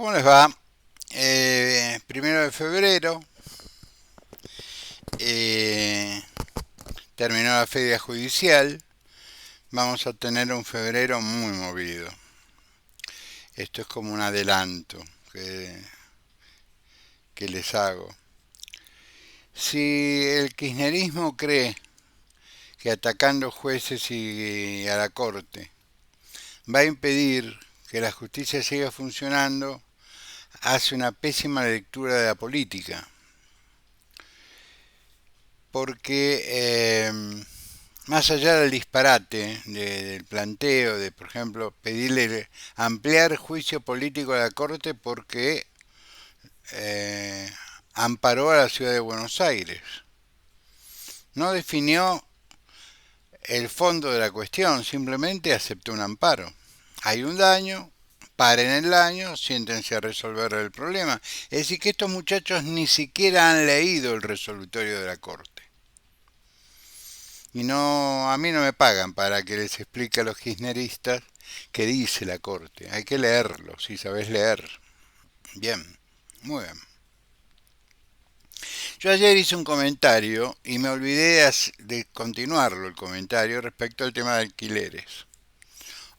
¿Cómo les va? 1 de febrero, eh, terminó la feria judicial. Vamos a tener un febrero muy movido. Esto es como un adelanto que, que les hago. Si el kirchnerismo cree que atacando jueces y a la corte va a impedir que la justicia siga funcionando, hace una pésima lectura de la política. Porque más allá del disparate del planteo de, por ejemplo, pedirle ampliar juicio político a la Corte porque eh, amparó a la ciudad de Buenos Aires. No definió el fondo de la cuestión, simplemente aceptó un amparo. Hay un daño, paren el daño, siéntense a resolver el problema. Es decir, que estos muchachos ni siquiera han leído el resolutorio de la Corte. Y no, a mí no me pagan para que les explique a los kirchneristas qué dice la Corte. Hay que leerlo, si sabes leer. Bien, muy bien. Yo ayer hice un comentario y me olvidé de continuarlo el comentario respecto al tema de alquileres.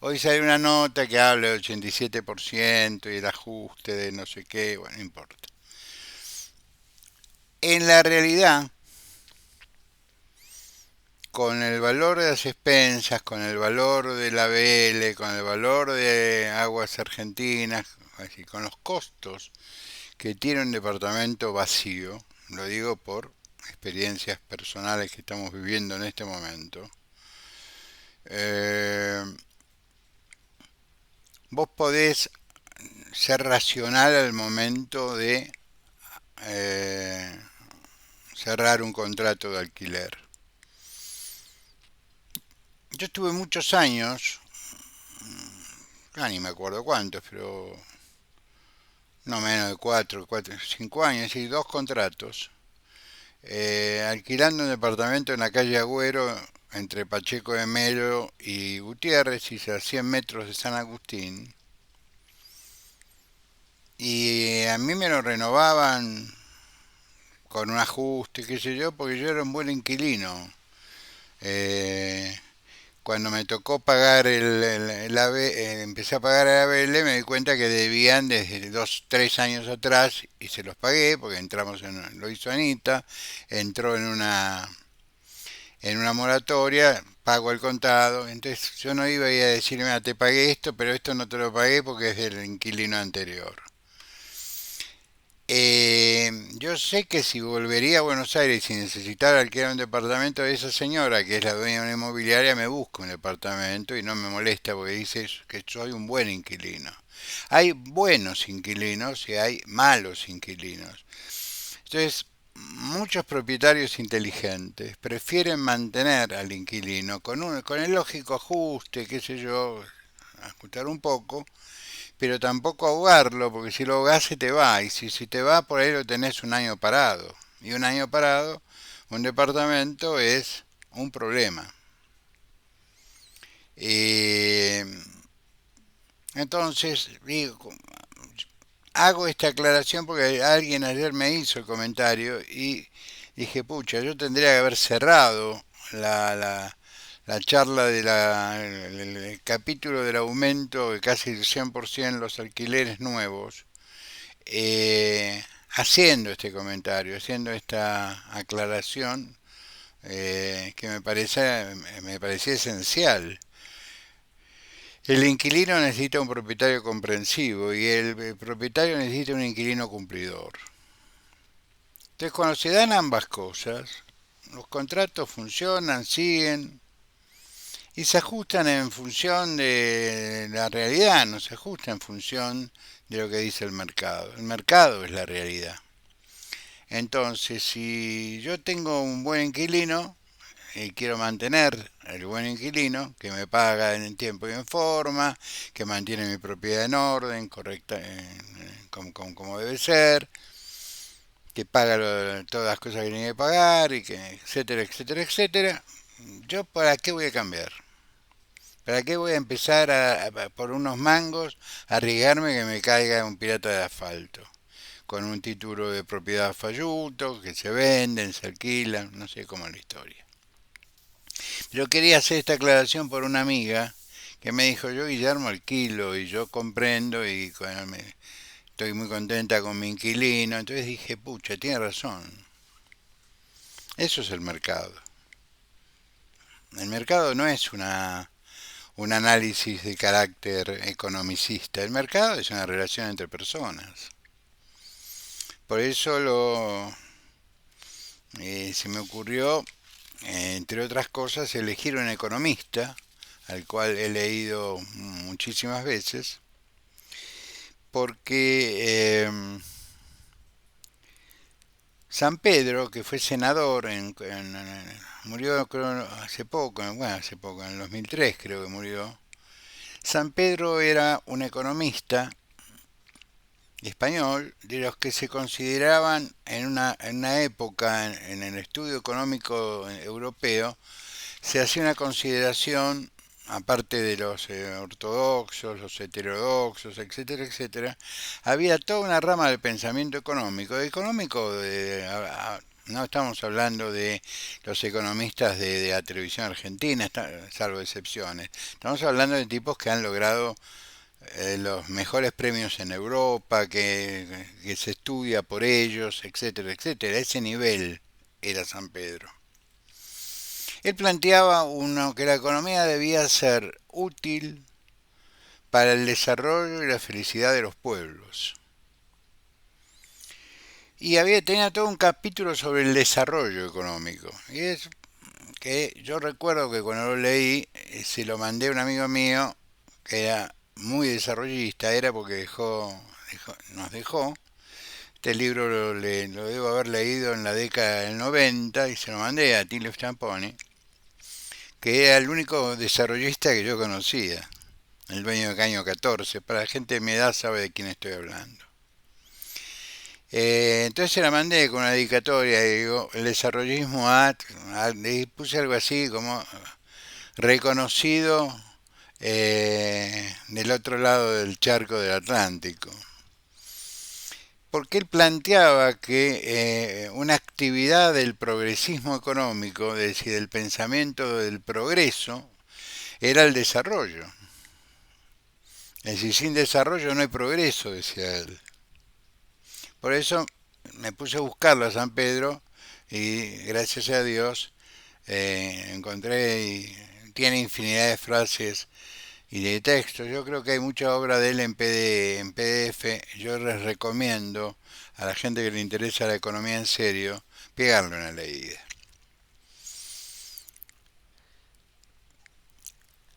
Hoy sale una nota que habla del 87% y el ajuste de no sé qué, bueno, no importa. En la realidad, con el valor de las expensas, con el valor de la BL, con el valor de Aguas Argentinas, así, con los costos que tiene un departamento vacío, lo digo por experiencias personales que estamos viviendo en este momento, eh, vos podés ser racional al momento de eh, cerrar un contrato de alquiler. Yo estuve muchos años, ni me acuerdo cuántos, pero no menos de 5 años, y 2 contratos, alquilando un departamento en la calle Agüero, entre Pacheco de Melo y Gutiérrez, y a 100 metros de San Agustín. Y a mí me lo renovaban con un ajuste, qué sé yo, porque yo era un buen inquilino. Eh, Cuando me tocó pagar el empecé a pagar el ABL, me di cuenta que debían desde 2, 3 años atrás y se los pagué porque lo hizo Anita, entró en una moratoria, pago el contado, entonces yo no iba a ir a decirme, mira, te pagué esto, pero esto no te lo pagué porque es del inquilino anterior. Yo sé que si volvería a Buenos Aires y necesitara alquilar un departamento de esa señora, que es la dueña de una inmobiliaria, me busca un departamento y no me molesta porque dice que soy un buen inquilino. Hay buenos inquilinos y hay malos inquilinos. Entonces, muchos propietarios inteligentes prefieren mantener al inquilino con el lógico ajuste, qué sé yo, ajustar un poco, pero tampoco ahogarlo, porque si lo ahogás se te va, y si te va por ahí lo tenés un año parado. Y un año parado, un departamento es un problema. Eh, entonces, digo, hago esta aclaración porque alguien ayer me hizo el comentario y dije, pucha, yo tendría que haber cerrado la charla el capítulo del aumento de casi el 100% los alquileres nuevos, haciendo este comentario, haciendo esta aclaración que me parecía esencial. El inquilino necesita un propietario comprensivo y el propietario necesita un inquilino cumplidor. Entonces, cuando se dan ambas cosas, los contratos funcionan, siguen y se ajustan en función de la realidad, no se ajustan en función de lo que dice el mercado. El mercado es la realidad. Entonces, si yo tengo un buen inquilino y quiero mantener el buen inquilino, que me paga en tiempo y en forma, que mantiene mi propiedad en orden, correcta, como debe ser, que paga todas las cosas que tiene que pagar, y que etcétera, etcétera, etcétera, ¿yo para qué voy a cambiar? ¿Para qué voy a empezar por unos mangos a arriesgarme que me caiga un pirata de asfalto? Con un título de propiedad falluto, que se venden, se alquilan, no sé cómo es la historia. Pero quería hacer esta aclaración por una amiga que me dijo, yo Guillermo alquilo y yo comprendo y estoy muy contenta con mi inquilino. Entonces dije, pucha, tiene razón. Eso es el mercado. El mercado no es un análisis de carácter economicista. El mercado es una relación entre personas. Por eso se me ocurrió, entre otras cosas, elegir un economista, al cual he leído muchísimas veces, porque San Pedro, que fue senador, murió creo hace poco, bueno, hace poco, en el 2003 creo que murió. San Pedro era un economista español de los que se consideraban en una época en el estudio económico europeo, se hacía una consideración, aparte de los ortodoxos, los heterodoxos, etcétera, etcétera, había toda una rama del pensamiento económico. No estamos hablando de los economistas de la televisión argentina, salvo excepciones. Estamos hablando de tipos que han logrado los mejores premios en Europa, que se estudia por ellos, etcétera, etcétera. Ese nivel era San Pedro. Él planteaba que la economía debía ser útil para el desarrollo y la felicidad de los pueblos. Y tenía todo un capítulo sobre el desarrollo económico. Y es que yo recuerdo que cuando lo leí, se lo mandé a un amigo mío que era muy desarrollista, era porque nos dejó. Este libro lo debo haber leído en la década del 90 y se lo mandé a Tilio Stamponi, que era el único desarrollista que yo conocía, el dueño de Caño 14. Para la gente de mi edad sabe de quién estoy hablando. Entonces se la mandé con una dedicatoria y digo, el desarrollismo y puse algo así como reconocido del otro lado del charco del Atlántico. Porque él planteaba que una actividad del progresismo económico, es decir, del pensamiento del progreso, era el desarrollo. Es decir, sin desarrollo no hay progreso, decía él. Por eso me puse a buscarlo a San Pedro y gracias a Dios encontré y tiene infinidad de frases y de textos. Yo creo que hay mucha obra de él en PDF. Yo les recomiendo a la gente que le interesa la economía en serio pegarle una leída.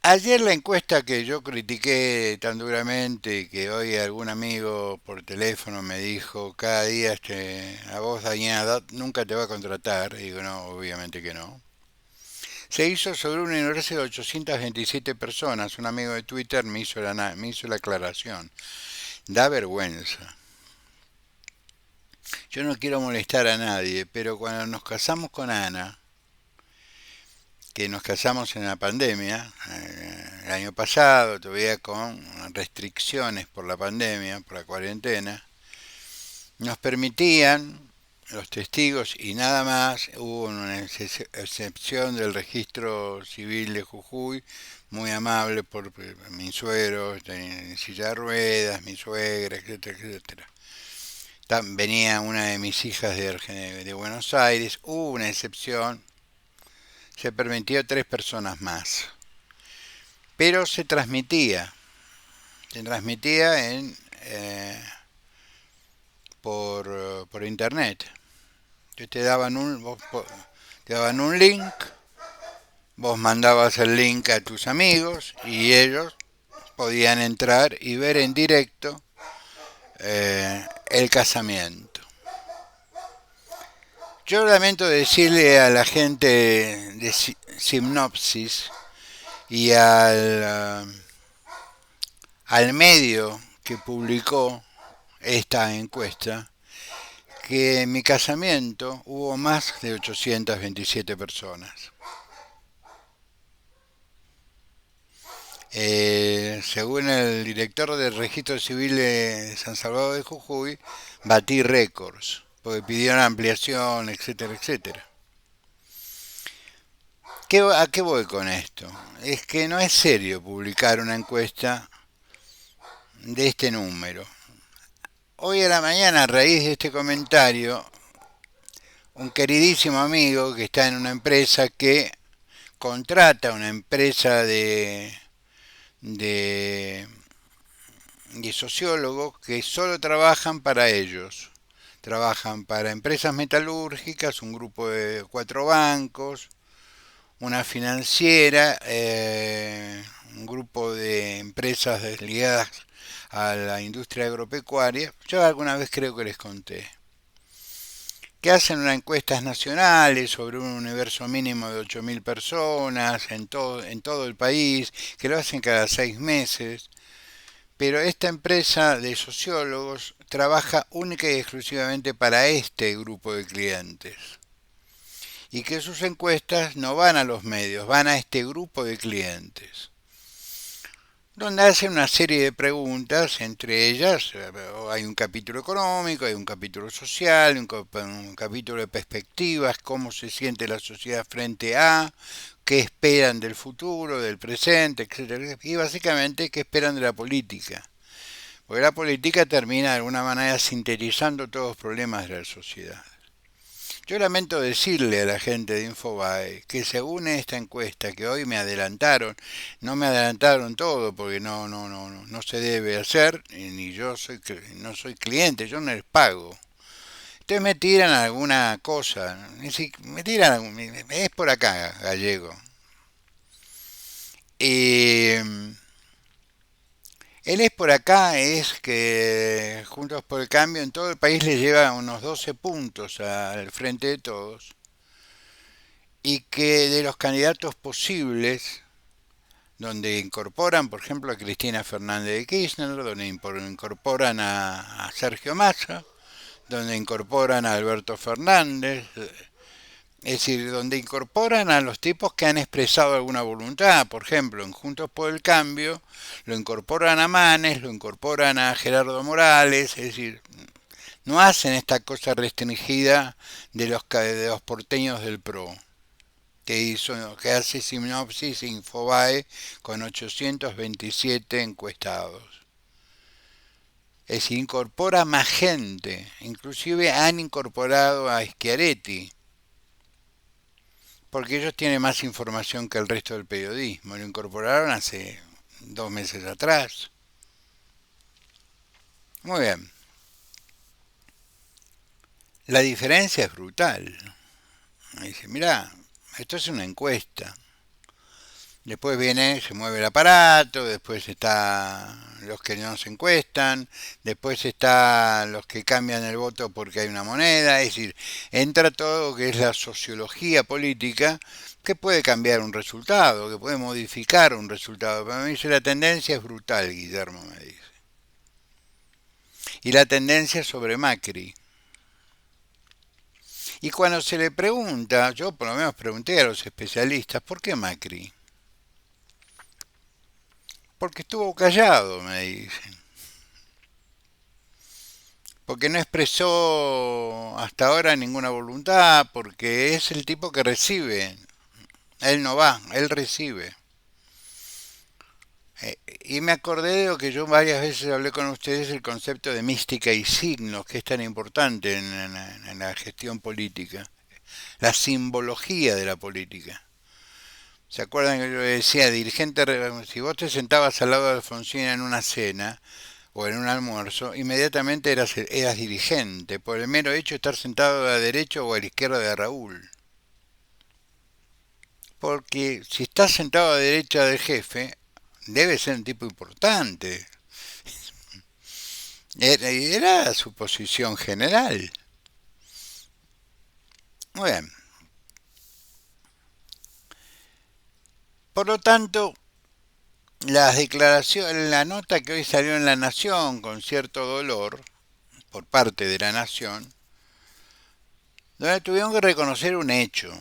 Ayer la encuesta que yo critiqué tan duramente y que hoy algún amigo por teléfono me dijo cada día a vos dañada nunca te va a contratar, y digo no, obviamente que no. Se hizo sobre un universo de 827 personas. Un amigo de Twitter me hizo la aclaración. Da vergüenza. Yo no quiero molestar a nadie, pero cuando nos casamos con Ana, que nos casamos en la pandemia, el año pasado, todavía con restricciones por la pandemia, por la cuarentena, nos permitían los testigos y nada más. Hubo una excepción del registro civil de Jujuy, muy amable por mi suegro, en silla de ruedas, mi suegra, etcétera, etcétera. Venía una de mis hijas de Buenos Aires, hubo una excepción, se permitió 3 personas más, pero se transmitía por internet. Entonces te daban un link, vos mandabas el link a tus amigos y ellos podían entrar y ver en directo el casamiento. Yo lamento decirle a la gente de Sinopsis y al medio que publicó esta encuesta que en mi casamiento hubo más de 827 personas. Según el director del Registro Civil de San Salvador de Jujuy, batí récords, porque pidieron ampliación, etcétera, etcétera. ¿A qué voy con esto? Es que no es serio publicar una encuesta de este número. Hoy a la mañana, a raíz de este comentario, un queridísimo amigo que está en una empresa que contrata una empresa de, de sociólogos que solo trabajan para ellos. Trabajan para empresas metalúrgicas, un grupo de 4 bancos, una financiera, un grupo de empresas ligadas a la industria agropecuaria. Yo alguna vez creo que les conté que hacen unas encuestas nacionales sobre un universo mínimo de 8.000 personas en todo el país, que lo hacen cada 6 meses. Pero esta empresa de sociólogos trabaja única y exclusivamente para este grupo de clientes. Y que sus encuestas no van a los medios, van a este grupo de clientes, donde hacen una serie de preguntas, entre ellas hay un capítulo económico, hay un capítulo social, un capítulo de perspectivas, cómo se siente la sociedad frente a, qué esperan del futuro, del presente, etcétera, y básicamente qué esperan de la política. Porque la política termina de alguna manera sintetizando todos los problemas de la sociedad. Yo lamento decirle a la gente de Infobae que según esta encuesta que hoy me adelantaron, no me adelantaron todo porque no se debe hacer, ni yo no soy cliente, yo no les pago. Ustedes me tiran alguna cosa, me tiran, es por acá, gallego. Y él es por acá, es que Juntos por el Cambio en todo el país le lleva unos 12 puntos al frente de todos y que de los candidatos posibles, donde incorporan, por ejemplo, a Cristina Fernández de Kirchner, donde incorporan a Sergio Massa, donde incorporan a Alberto Fernández, es decir, donde incorporan a los tipos que han expresado alguna voluntad, por ejemplo, en Juntos por el Cambio, lo incorporan a Manes, lo incorporan a Gerardo Morales, es decir, no hacen esta cosa restringida de los porteños del PRO, que hace sinopsis Infobae con 827 encuestados. Es decir, incorpora más gente, inclusive han incorporado a Schiaretti, porque ellos tienen más información que el resto del periodismo. Lo incorporaron hace 2 meses atrás. Muy bien. La diferencia es brutal. Me dice, mirá, esto es una encuesta. Después viene, se mueve el aparato, después está los que no se encuestan, después está los que cambian el voto porque hay una moneda, es decir, entra todo lo que es la sociología política que puede cambiar un resultado, que puede modificar un resultado. Pero me dice, la tendencia es brutal, Guillermo, me dice. Y la tendencia es sobre Macri. Y cuando se le pregunta, yo por lo menos pregunté a los especialistas, ¿por qué Macri? Porque estuvo callado, me dicen. Porque no expresó hasta ahora ninguna voluntad, porque es el tipo que recibe. Él no va, él recibe. Y me acordé de lo que yo varias veces hablé con ustedes, el concepto de mística y signos, que es tan importante en la gestión política. La simbología de la política. ¿Se acuerdan que yo decía, dirigente, si vos te sentabas al lado de Alfonsín en una cena o en un almuerzo, inmediatamente eras dirigente, por el mero hecho de estar sentado a la derecha o a la izquierda de Raúl? Porque si estás sentado a la derecha del jefe, debe ser un tipo importante. Era su posición general. Muy bien. Por lo tanto, las declaraciones, la nota que hoy salió en La Nación con cierto dolor por parte de La Nación, donde tuvieron que reconocer un hecho,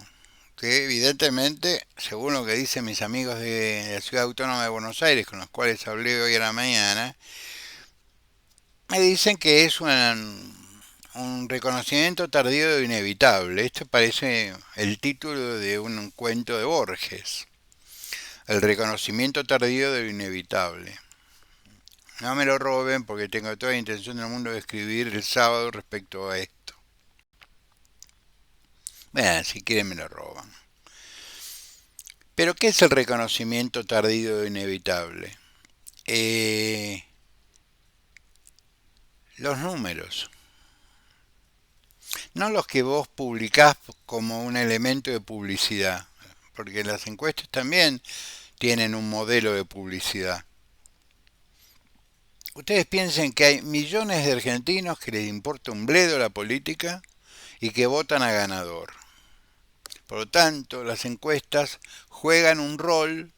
que evidentemente, según lo que dicen mis amigos de la Ciudad Autónoma de Buenos Aires, con los cuales hablé hoy a la mañana, me dicen que es un reconocimiento tardío de lo inevitable. Esto parece el título de un cuento de Borges. El reconocimiento tardío de lo inevitable. No me lo roben porque tengo toda la intención del mundo de escribir el sábado respecto a esto. Bueno, si quieren me lo roban. Pero ¿qué es el reconocimiento tardío de lo inevitable? Eh, los números. No los que vos publicás como un elemento de publicidad. Porque las encuestas también tienen un modelo de publicidad. Ustedes piensen que hay millones de argentinos que les importa un bledo la política y que votan a ganador. Por lo tanto, las encuestas juegan un rol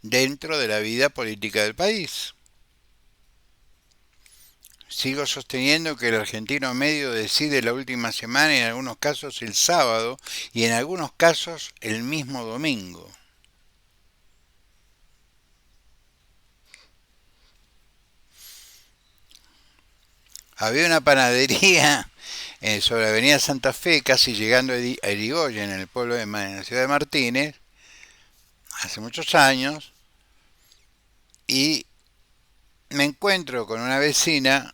dentro de la vida política del país. Sigo sosteniendo que el argentino medio decide la última semana y en algunos casos el sábado y en algunos casos el mismo domingo. Había una panadería sobre la avenida Santa Fe, casi llegando a Irigoyen, en el pueblo en la ciudad de Martínez, hace muchos años, y me encuentro con una vecina,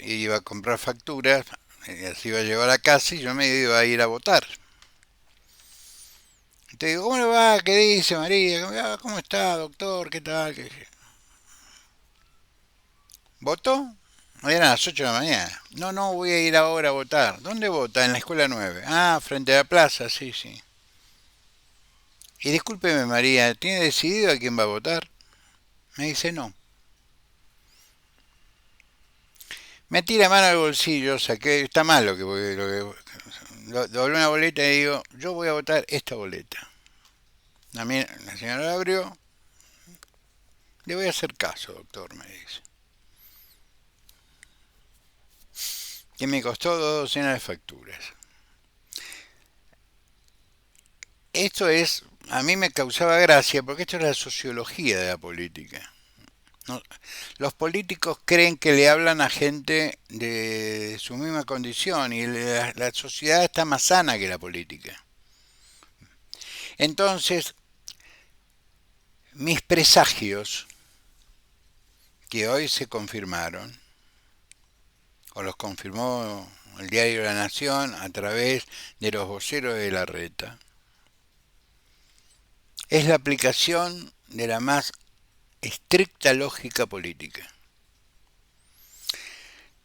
iba a comprar facturas, se iba a llevar a casa y yo me iba a ir a votar. Te digo, ¿cómo le va? ¿Qué dice María? ¿Cómo está, doctor? ¿Qué tal? ¿Votó? Eran las 8 de la mañana. No, no, voy a ir ahora a votar. ¿Dónde vota? En la escuela 9. Ah, frente a la plaza, sí, sí. Y discúlpeme, María, ¿tiene decidido a quién va a votar? Me dice no. Metí la mano al bolsillo, saqué, está mal lo que voy, doblé una boleta y digo, yo voy a votar esta boleta. La señora la abrió, le voy a hacer caso, doctor, me dice. Que me costó 2 docenas de facturas. Esto es, a mí me causaba gracia porque esto es la sociología de la política. No, los políticos creen que le hablan a gente de su misma condición y la sociedad está más sana que la política. Entonces, mis presagios, que hoy se confirmaron, o los confirmó el diario La Nación a través de los voceros de la reta, es la aplicación de la más estricta lógica política.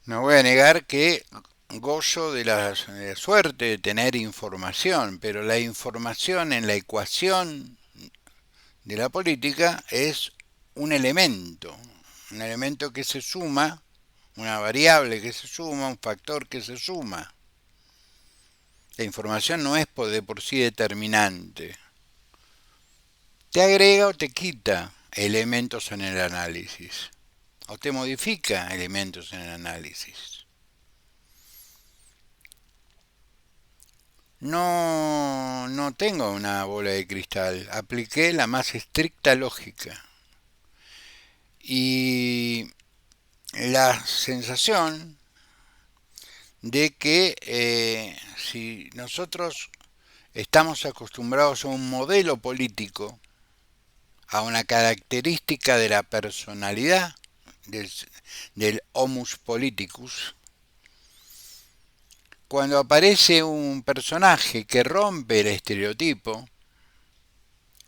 No voy a negar que gozo de la suerte de tener información, pero la información en la ecuación de la política es un elemento que se suma, una variable que se suma, un factor que se suma. La información no es de por sí determinante. Te agrega o te quita elementos en el análisis, o te modifica elementos en el análisis. No, no tengo una bola de cristal, apliqué la más estricta lógica. Y la sensación de que si nosotros estamos acostumbrados a un modelo político, a una característica de la personalidad del, del homus politicus, cuando aparece un personaje que rompe el estereotipo,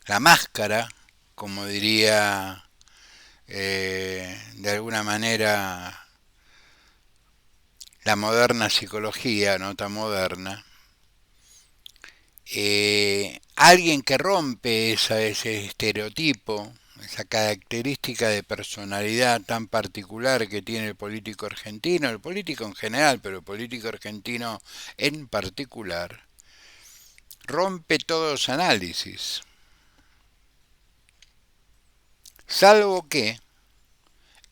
la máscara, como diría de alguna manera la moderna psicología, no tan moderna, alguien que rompe ese estereotipo, esa característica de personalidad tan particular que tiene el político en general, pero el político argentino en particular, rompe todos los análisis, salvo que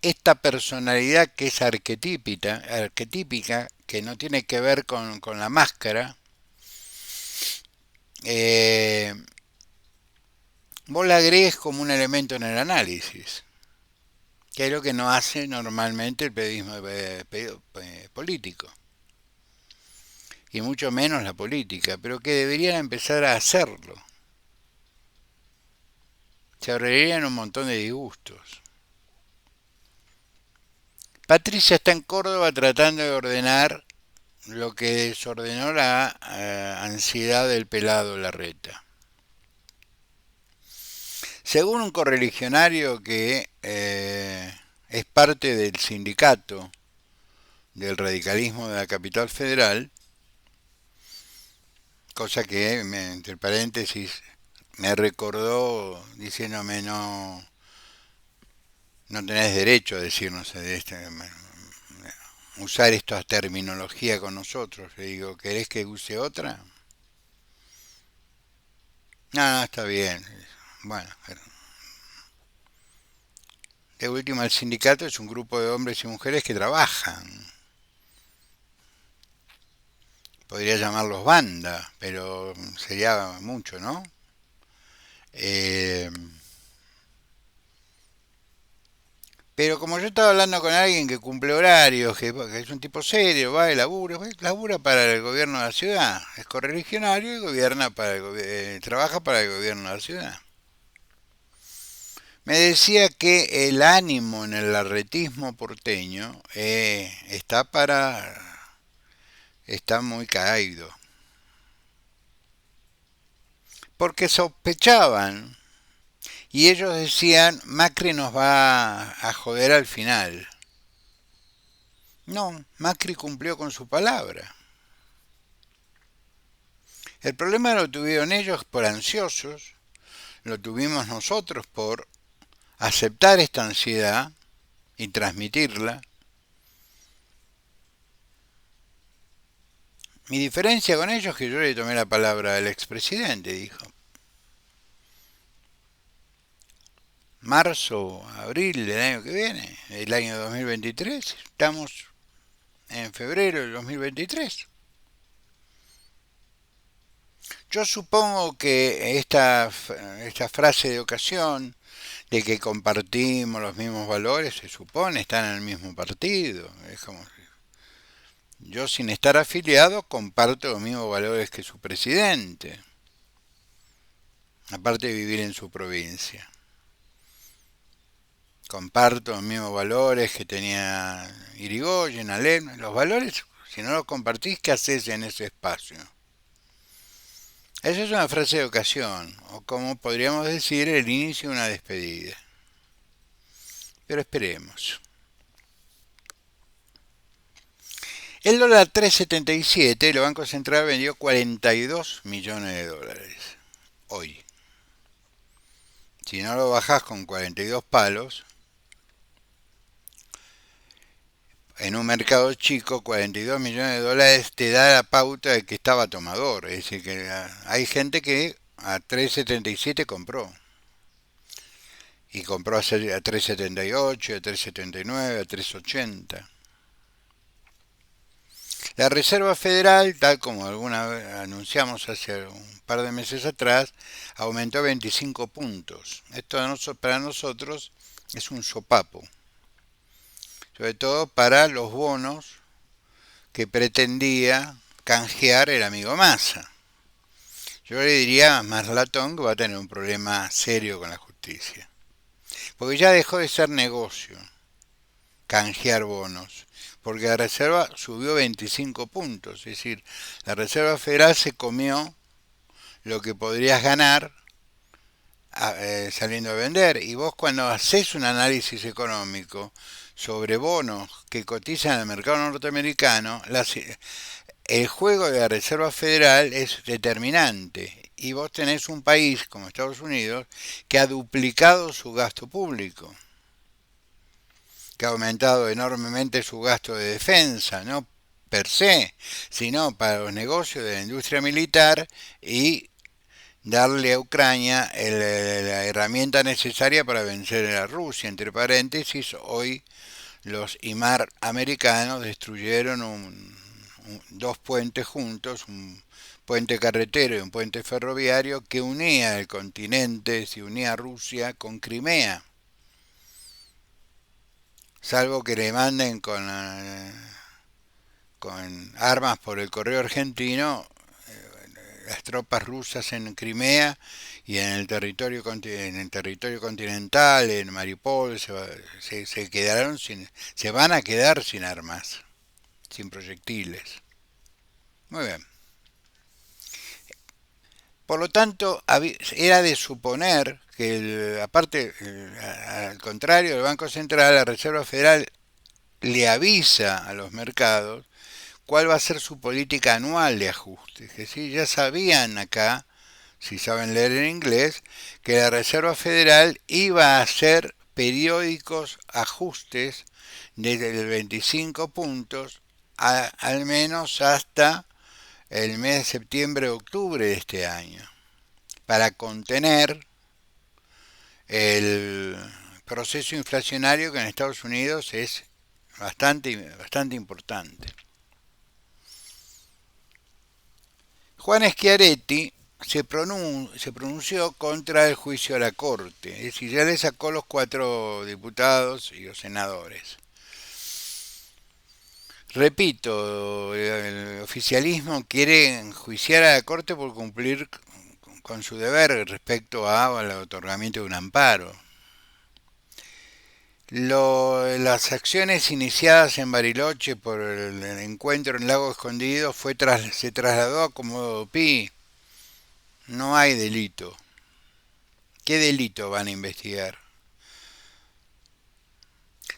esta personalidad que es arquetípica, que no tiene que ver con la máscara, eh, vos la agregues como un elemento en el análisis, que es lo que no hace normalmente el periodismo político, y mucho menos la política, pero que deberían empezar a hacerlo. Se ahorrarían un montón de disgustos. Patricia está en Córdoba tratando de ordenar lo que desordenó la ansiedad del pelado Larreta. Según un correligionario que es parte del sindicato del radicalismo de la capital federal, cosa que, entre paréntesis, me recordó diciéndome no tenés derecho a decirnos de usar esta terminología con nosotros. Le digo, ¿querés que use otra? No, no, está bien. Bueno, de última el sindicato es un grupo de hombres y mujeres que trabajan. Podría llamarlos banda, pero sería mucho, ¿no? Eh, pero como yo estaba hablando con alguien que cumple horarios, que es un tipo serio, va y labura para el gobierno de la ciudad, es correligionario y gobierna para trabaja para el gobierno de la ciudad. Me decía que el ánimo en el arretismo porteño está muy caído, porque sospechaban y ellos decían Macri nos va a joder al final. No, Macri cumplió con su palabra. El problema lo tuvieron ellos por ansiosos, lo tuvimos nosotros por aceptar esta ansiedad y transmitirla. Mi diferencia con ellos es que yo le tomé la palabra al expresidente, dijo. Marzo, abril del año que viene, el año 2023, estamos en febrero del 2023. Yo supongo que esta frase de ocasión, de que compartimos los mismos valores, se supone, están en el mismo partido. Es como, yo sin estar afiliado comparto los mismos valores que su presidente, aparte de vivir en su provincia. Comparto los mismos valores que tenía Irigoyen, Alem. Los valores, si no los compartís, ¿qué haces en ese espacio? Esa es una frase de ocasión, o como podríamos decir, el inicio de una despedida. Pero esperemos. El dólar 3,77, el Banco Central vendió 42 millones de dólares. Hoy. Si no lo bajás con 42 palos, en un mercado chico, 42 millones de dólares te da la pauta de que estaba tomador. Es decir, que hay gente que a 3,77 compró. Y compró a 3,78, a 3,79, a 3,80. La Reserva Federal, tal como alguna vez anunciamos hace un par de meses atrás, aumentó 25 puntos. Esto para nosotros es un sopapo, sobre todo para los bonos que pretendía canjear el amigo Massa. Yo le diría a Maslatón que va a tener un problema serio con la justicia, porque ya dejó de ser negocio canjear bonos, porque la reserva subió 25 puntos, es decir, la Reserva Federal se comió lo que podrías ganar saliendo a vender. Y vos cuando haces un análisis económico sobre bonos que cotizan en el mercado norteamericano, el juego de la Reserva Federal es determinante. Y vos tenés un país como Estados Unidos que ha duplicado su gasto público, que ha aumentado enormemente su gasto de defensa, no per se, sino para los negocios de la industria militar y darle a Ucrania la herramienta necesaria para vencer a Rusia. Entre paréntesis, hoy los IMAR americanos destruyeron dos puentes juntos, un puente carretero y un puente ferroviario que unía el continente, se unía a Rusia con Crimea, salvo que le manden con armas por el correo argentino, las tropas rusas en Crimea y en el territorio continental, en Mariupol, se quedaron se van a quedar sin armas, sin proyectiles. Muy bien. Por lo tanto, era de suponer que, aparte, al contrario del Banco Central, la Reserva Federal le avisa a los mercados cuál va a ser su política anual de ajuste. Que sí, ya sabían acá, si saben leer en inglés, que la Reserva Federal iba a hacer periódicos ajustes desde el 25 puntos al menos hasta el mes de septiembre-octubre de este año, para contener el proceso inflacionario que en Estados Unidos es bastante importante. Juan Schiaretti se pronunció contra el juicio a la Corte, es decir, ya le sacó los 4 diputados y los senadores. Repito, el oficialismo quiere enjuiciar a la Corte por cumplir con su deber respecto al otorgamiento de un amparo. Las acciones iniciadas en Bariloche por el encuentro en Lago Escondido se trasladó a Comodoro Pi. No hay delito. ¿Qué delito van a investigar?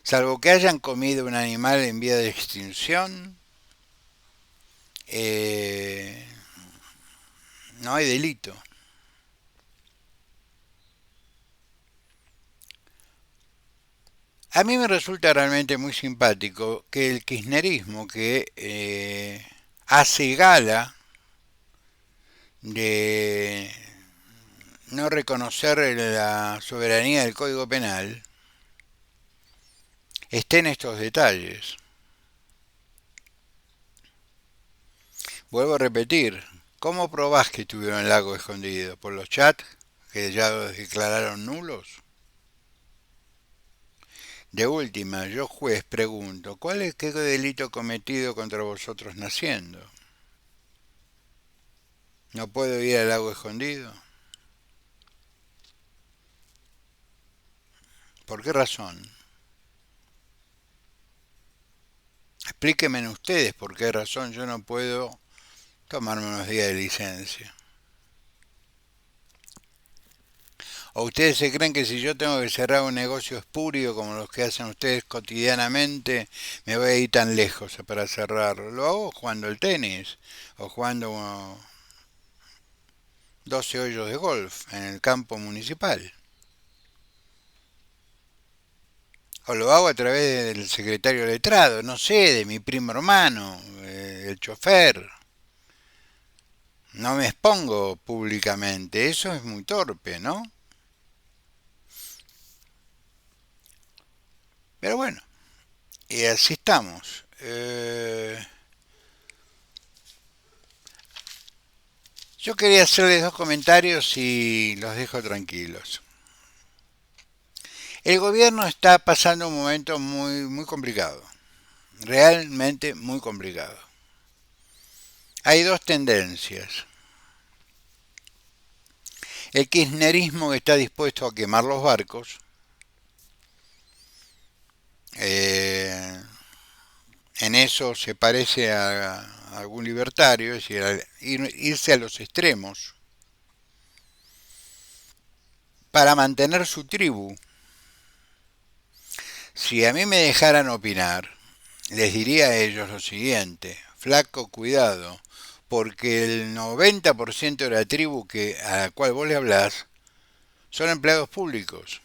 Salvo que hayan comido un animal en vía de extinción, eh, no hay delito. A mí me resulta realmente muy simpático que el kirchnerismo, que hace gala de no reconocer la soberanía del Código Penal, esté en estos detalles. Vuelvo a repetir, ¿cómo probás que estuvieron en el lago escondido? ¿Por los chats que ya los declararon nulos? De última, yo juez pregunto, ¿cuál es qué delito cometido contra vosotros naciendo? ¿No puedo ir al lago escondido? ¿Por qué razón? Explíquenme ustedes por qué razón yo no puedo tomarme unos días de licencia. ¿O ustedes se creen que si yo tengo que cerrar un negocio espurio como los que hacen ustedes cotidianamente, me voy a ir tan lejos para cerrarlo? Lo hago jugando el tenis o jugando 12 hoyos de golf en el campo municipal. O lo hago a través del secretario letrado, no sé, de mi primo hermano, el chofer. No me expongo públicamente, eso es muy torpe, ¿no? Pero bueno, y así estamos. Yo quería hacerles 2 comentarios y los dejo tranquilos. El gobierno está pasando un momento muy complicado, realmente muy complicado. Hay dos tendencias. El kirchnerismo que está dispuesto a quemar los barcos, eh, en eso se parece a algún libertario, es decir, irse a los extremos para mantener su tribu. Si a mí me dejaran opinar, les diría a ellos lo siguiente: flaco cuidado, porque el 90% de la tribu a la cual vos le hablás son empleados públicos.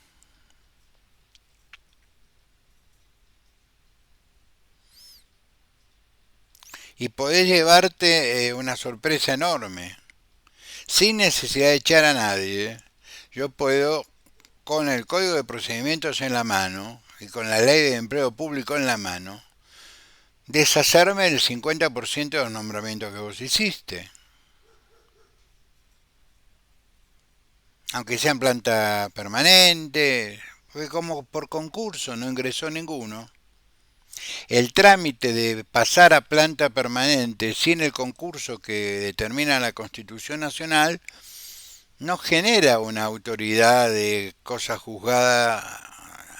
Y podés llevarte una sorpresa enorme. Sin necesidad de echar a nadie, yo puedo, con el Código de Procedimientos en la mano y con la Ley de Empleo Público en la mano, deshacerme del 50% de los nombramientos que vos hiciste. Aunque sean planta permanente, fue como por concurso, no ingresó ninguno. El trámite de pasar a planta permanente sin el concurso que determina la Constitución Nacional no genera una autoridad de cosa juzgada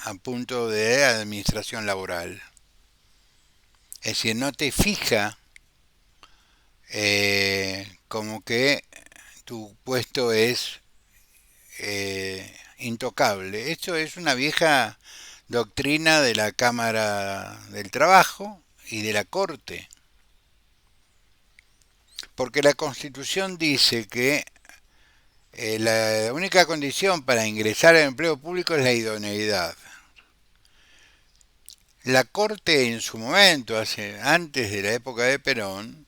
a punto de administración laboral. Es decir, no te fija como que tu puesto es intocable. Esto es una vieja doctrina de la Cámara del Trabajo y de la Corte, porque la Constitución dice que la única condición para ingresar al empleo público es la idoneidad. La Corte en su momento, antes de la época de Perón,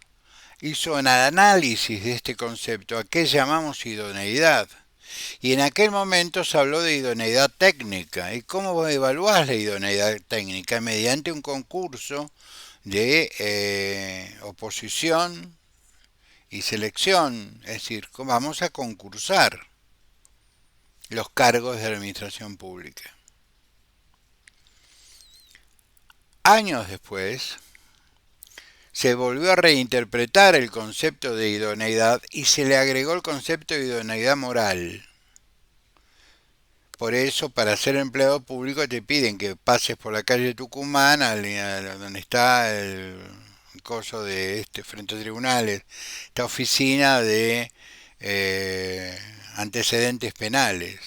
hizo un análisis de este concepto, a qué llamamos idoneidad. Y en aquel momento se habló de idoneidad técnica. ¿Y cómo evaluás la idoneidad técnica? Mediante un concurso de oposición y selección. Es decir, vamos a concursar los cargos de la administración pública. Años después, se volvió a reinterpretar el concepto de idoneidad y se le agregó el concepto de idoneidad moral. Por eso, para ser empleado público te piden que pases por la calle Tucumán, donde está el coso de frente a tribunales, esta oficina de antecedentes penales.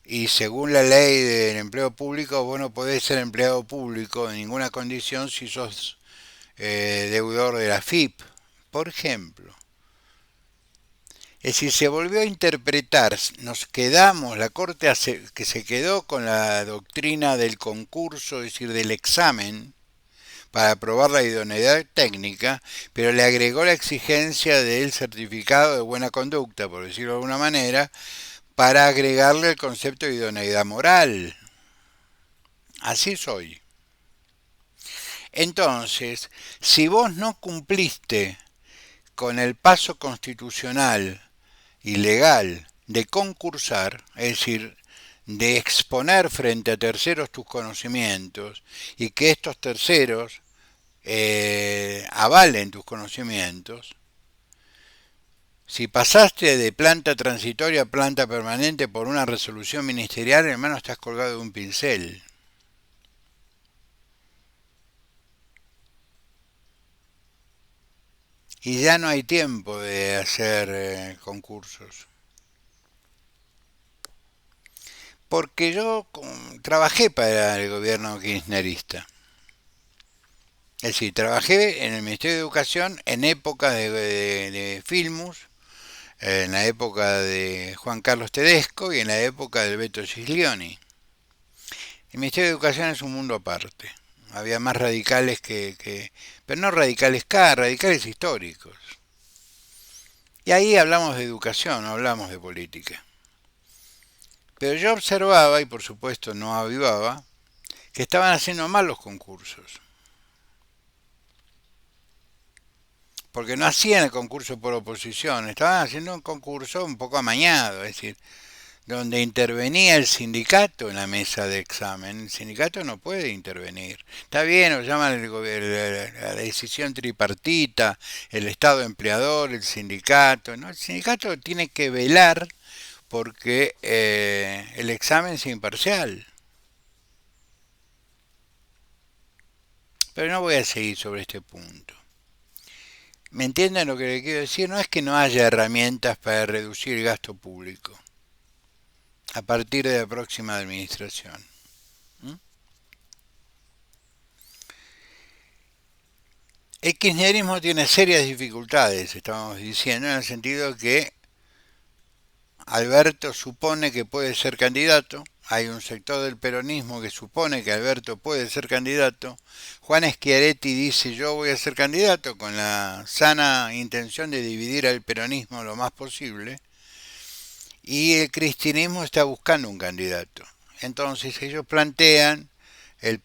Y según la ley del empleo público, vos no podés ser empleado público en ninguna condición si sos deudor de la AFIP, por ejemplo. Es decir, se volvió a interpretar, nos quedamos, la Corte que se quedó con la doctrina del concurso, es decir, del examen, para aprobar la idoneidad técnica, pero le agregó la exigencia del certificado de buena conducta, por decirlo de alguna manera, para agregarle el concepto de idoneidad moral. Así soy. Entonces, si vos no cumpliste con el paso constitucional y legal de concursar, es decir, de exponer frente a terceros tus conocimientos y que estos terceros avalen tus conocimientos, si pasaste de planta transitoria a planta permanente por una resolución ministerial, hermano, estás colgado de un pincel. Y ya no hay tiempo de hacer concursos. Porque yo trabajé para el gobierno kirchnerista. Es decir, trabajé en el Ministerio de Educación en época de Filmus, en la época de Juan Carlos Tedesco y en la época del Beto Giglioni. El Ministerio de Educación es un mundo aparte. Había más radicales pero no radicales radicales históricos. Y ahí hablamos de educación, no hablamos de política. Pero yo observaba, y por supuesto no avivaba, que estaban haciendo mal los concursos. Porque no hacían el concurso por oposición, estaban haciendo un concurso un poco amañado, es decir, donde intervenía el sindicato en la mesa de examen. El sindicato no puede intervenir. Está bien, lo llaman la decisión tripartita, el Estado empleador, el sindicato. ¿No? El sindicato tiene que velar porque el examen sea imparcial. Pero no voy a seguir sobre este punto. ¿Me entienden lo que le quiero decir? No es que no haya herramientas para reducir el gasto público a partir de la próxima administración. El kirchnerismo tiene serias dificultades, estábamos diciendo, en el sentido que Alberto supone que puede ser candidato, hay un sector del peronismo que supone que Alberto puede ser candidato, Juan Schiaretti dice yo voy a ser candidato con la sana intención de dividir al peronismo lo más posible, y el cristianismo está buscando un candidato. Entonces ellos plantean el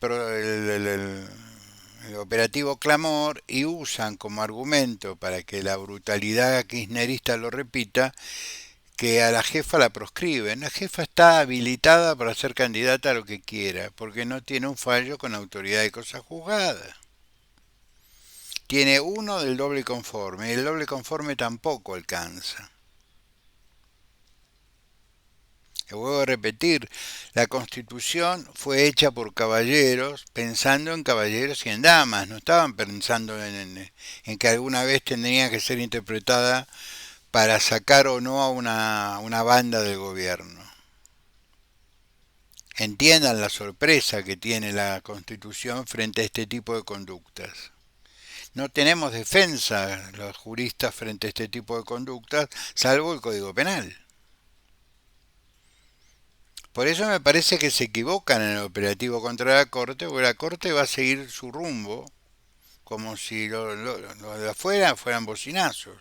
operativo Clamor y usan como argumento para que la brutalidad kirchnerista lo repita, que a la jefa la proscriben. La jefa está habilitada para ser candidata a lo que quiera, porque no tiene un fallo con autoridad de cosa juzgada. Tiene uno del doble conforme, y el doble conforme tampoco alcanza. Le vuelvo a repetir, la Constitución fue hecha por caballeros, pensando en caballeros y en damas, no estaban pensando en que alguna vez tendría que ser interpretada para sacar o no a una banda del gobierno. Entiendan la sorpresa que tiene la Constitución frente a este tipo de conductas. No tenemos defensa los juristas frente a este tipo de conductas, salvo el Código Penal. Por eso me parece que se equivocan en el operativo contra la Corte, porque la Corte va a seguir su rumbo, como si lo de afuera fueran bocinazos.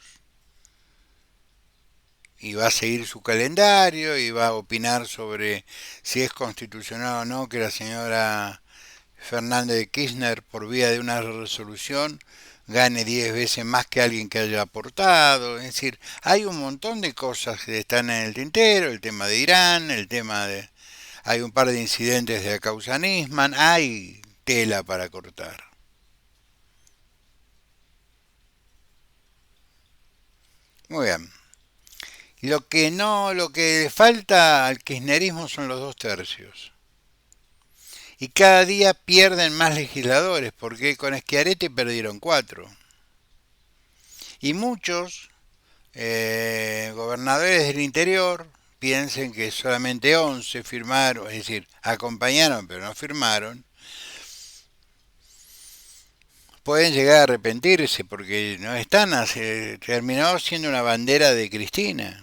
Y va a seguir su calendario y va a opinar sobre si es constitucional o no que la señora Fernández de Kirchner, por vía de una resolución, gane 10 veces más que alguien que haya aportado. Es decir, hay un montón de cosas que están en el tintero, el tema de Irán, el tema de... Hay un par de incidentes de la causa Nisman, hay tela para cortar. Muy bien. Lo que falta al kirchnerismo son los 2 tercios. Y cada día pierden más legisladores, porque con Schiaretti perdieron 4. Y muchos gobernadores del interior piensen que solamente 11 firmaron, es decir, acompañaron pero no firmaron, pueden llegar a arrepentirse porque no están, terminó siendo una bandera de Cristina.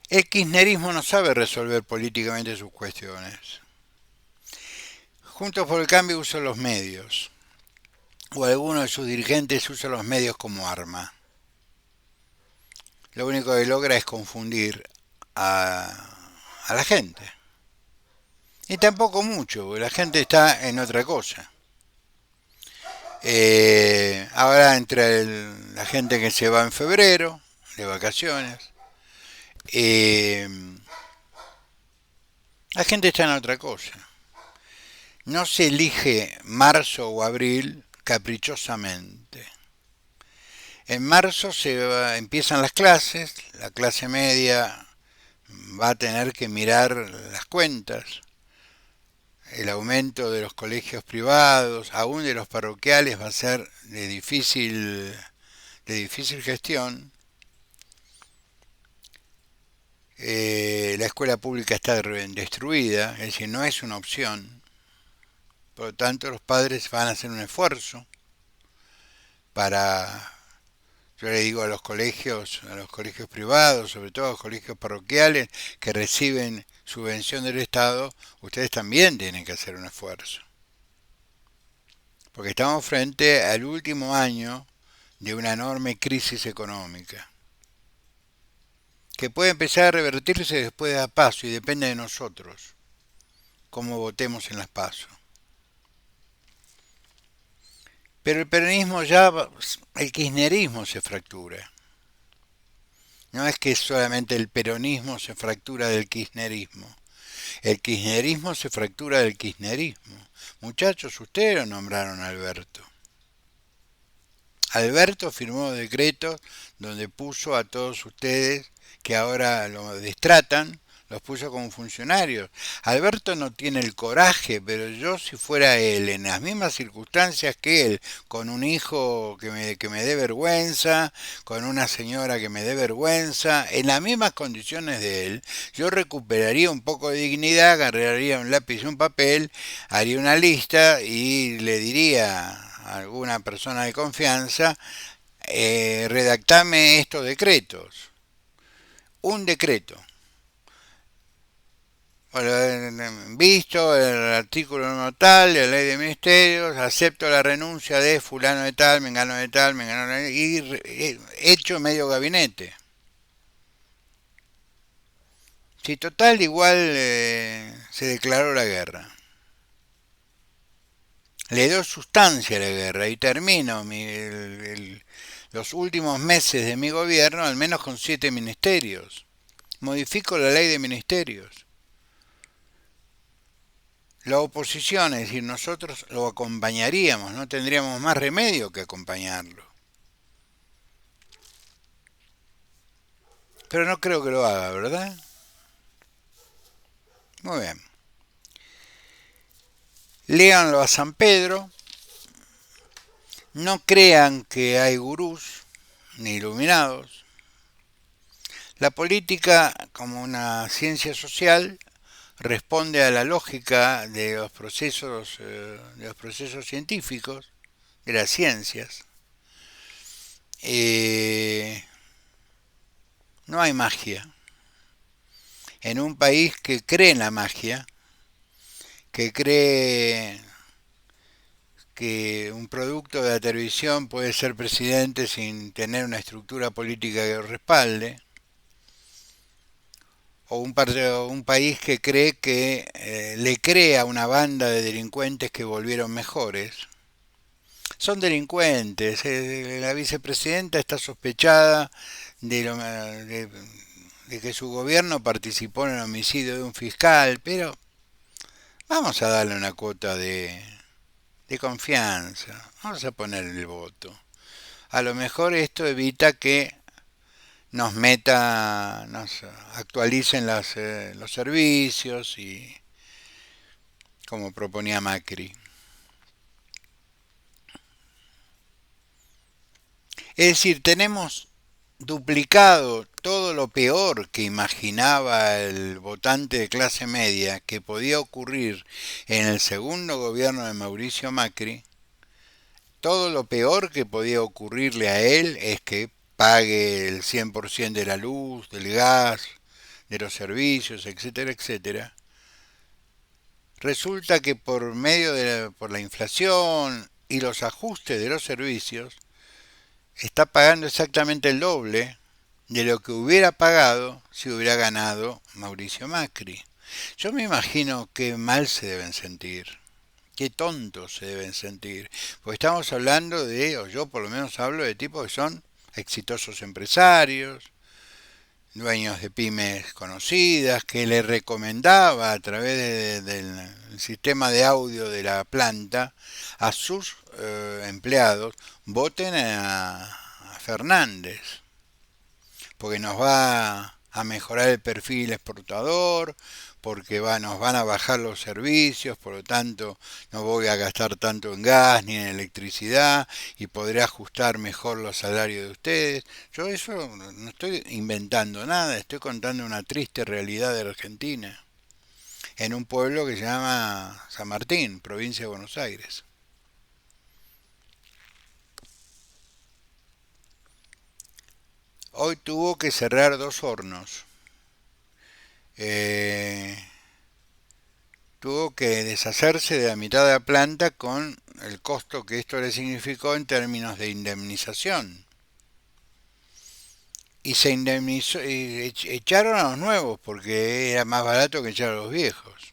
El kirchnerismo no sabe resolver políticamente sus cuestiones. Juntos por el Cambio usa los medios, o alguno de sus dirigentes usa los medios como arma. Lo único que logra es confundir a la gente. Y tampoco mucho, porque la gente está en otra cosa. Ahora entre la gente que se va en febrero, de vacaciones, eh, la gente está en otra cosa. No se elige marzo o abril caprichosamente. En marzo empiezan las clases, la clase media va a tener que mirar las cuentas, el aumento de los colegios privados, aún de los parroquiales, va a ser de difícil gestión. La escuela pública está destruida, es decir, no es una opción. Por lo tanto, los padres van a hacer un esfuerzo para, yo le digo a los colegios privados, sobre todo a los colegios parroquiales que reciben subvención del Estado, ustedes también tienen que hacer un esfuerzo. Porque estamos frente al último año de una enorme crisis económica, que puede empezar a revertirse después de las PASO y depende de nosotros, cómo votemos en las PASO. Pero el peronismo el kirchnerismo se fractura. No es que solamente el peronismo se fractura del kirchnerismo. El kirchnerismo se fractura del kirchnerismo. Muchachos, ustedes lo nombraron a Alberto. Alberto firmó decretos donde puso a todos ustedes que ahora lo destratan, los puso como funcionarios. Alberto no tiene el coraje, pero yo si fuera él, en las mismas circunstancias que él, con un hijo que me dé vergüenza, con una señora que me dé vergüenza, en las mismas condiciones de él, yo recuperaría un poco de dignidad, agarraría un lápiz y un papel, haría una lista y le diría a alguna persona de confianza, redactame estos decretos. Un decreto. Bueno, visto el artículo número tal de la ley de ministerios, acepto la renuncia de fulano de tal, mengano de tal, mengano de tal, y hecho medio gabinete. Si total igual se declaró la guerra. Le doy sustancia a la guerra y termino los últimos meses de mi gobierno al menos con 7 ministerios. Modifico la ley de ministerios. La oposición, es decir, nosotros lo acompañaríamos, no tendríamos más remedio que acompañarlo. Pero no creo que lo haga, ¿verdad? Muy bien. Léanlo a San Pedro. No crean que hay gurús ni iluminados. La política, como una ciencia social, responde a la lógica de los procesos científicos, de las ciencias. Eh, no hay magia. En un país que cree en la magia, que cree que un producto de la televisión puede ser presidente sin tener una estructura política que lo respalde, o un país que cree que le crea una banda de delincuentes que volvieron mejores. Son delincuentes. La vicepresidenta está sospechada de que su gobierno participó en el homicidio de un fiscal, pero vamos a darle una cuota de confianza. Vamos a poner el voto. A lo mejor esto evita que nos actualicen los servicios y como proponía Macri. Es decir, tenemos duplicado todo lo peor que imaginaba el votante de clase media que podía ocurrir en el segundo gobierno de Mauricio Macri. Todo lo peor que podía ocurrirle a él es que pague el 100% de la luz, del gas, de los servicios, etcétera, etcétera. Resulta que por la inflación y los ajustes de los servicios, está pagando exactamente el doble de lo que hubiera pagado si hubiera ganado Mauricio Macri. Yo me imagino qué mal se deben sentir, qué tontos se deben sentir, porque estamos hablando o yo por lo menos hablo de tipos que son exitosos empresarios, dueños de pymes conocidas, que le recomendaba a través del sistema de audio de la planta a sus empleados, voten a Fernández, porque nos va a mejorar el perfil exportador, porque nos van a bajar los servicios, por lo tanto no voy a gastar tanto en gas ni en electricidad y podré ajustar mejor los salarios de ustedes. Yo eso no estoy inventando nada, estoy contando una triste realidad de Argentina, en un pueblo que se llama San Martín, provincia de Buenos Aires. Hoy tuvo que cerrar 2 hornos. Eh, Tuvo que deshacerse de la mitad de la planta con el costo que esto le significó en términos de indemnización. Y se indemnizó, y echaron a los nuevos porque era más barato que echar a los viejos.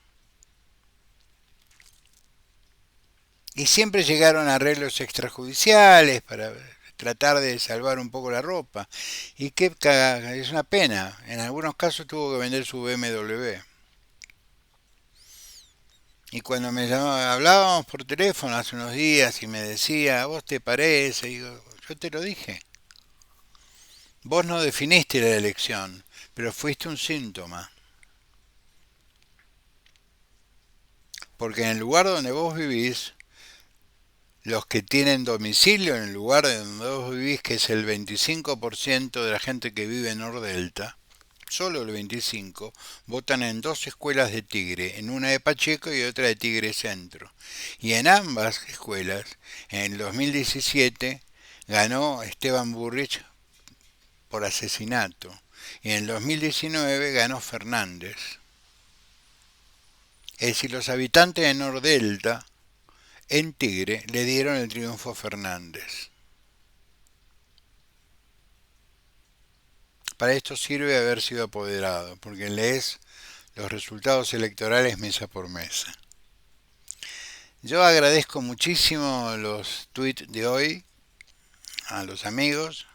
Y siempre llegaron a arreglos extrajudiciales para tratar de salvar un poco la ropa. Y es una pena. En algunos casos tuvo que vender su BMW. Y cuando me llamaba, hablábamos por teléfono hace unos días y me decía, ¿a vos te parece? Y digo, yo te lo dije. Vos no definiste la elección, pero fuiste un síntoma. Porque en el lugar donde vos vivís, los que tienen domicilio en el lugar donde vos vivís, que es el 25% de la gente que vive en Nordelta, solo el 25, votan en 2 escuelas de Tigre, en una de Pacheco y otra de Tigre Centro. Y en ambas escuelas, en el 2017, ganó Esteban Burrich por asesinato. Y en el 2019 ganó Fernández. Es decir, los habitantes de Nordelta, en Tigre, le dieron el triunfo a Fernández. Para esto sirve haber sido apoderado, porque le es los resultados electorales mesa por mesa. Yo agradezco muchísimo los tweets de hoy a los amigos,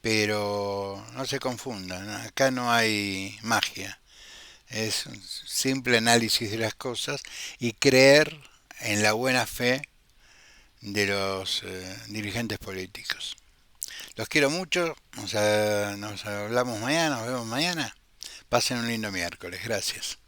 pero no se confundan, acá no hay magia, es un simple análisis de las cosas y creer en la buena fe de los dirigentes políticos. Los quiero mucho, nos hablamos mañana, nos vemos mañana. Pasen un lindo miércoles, gracias.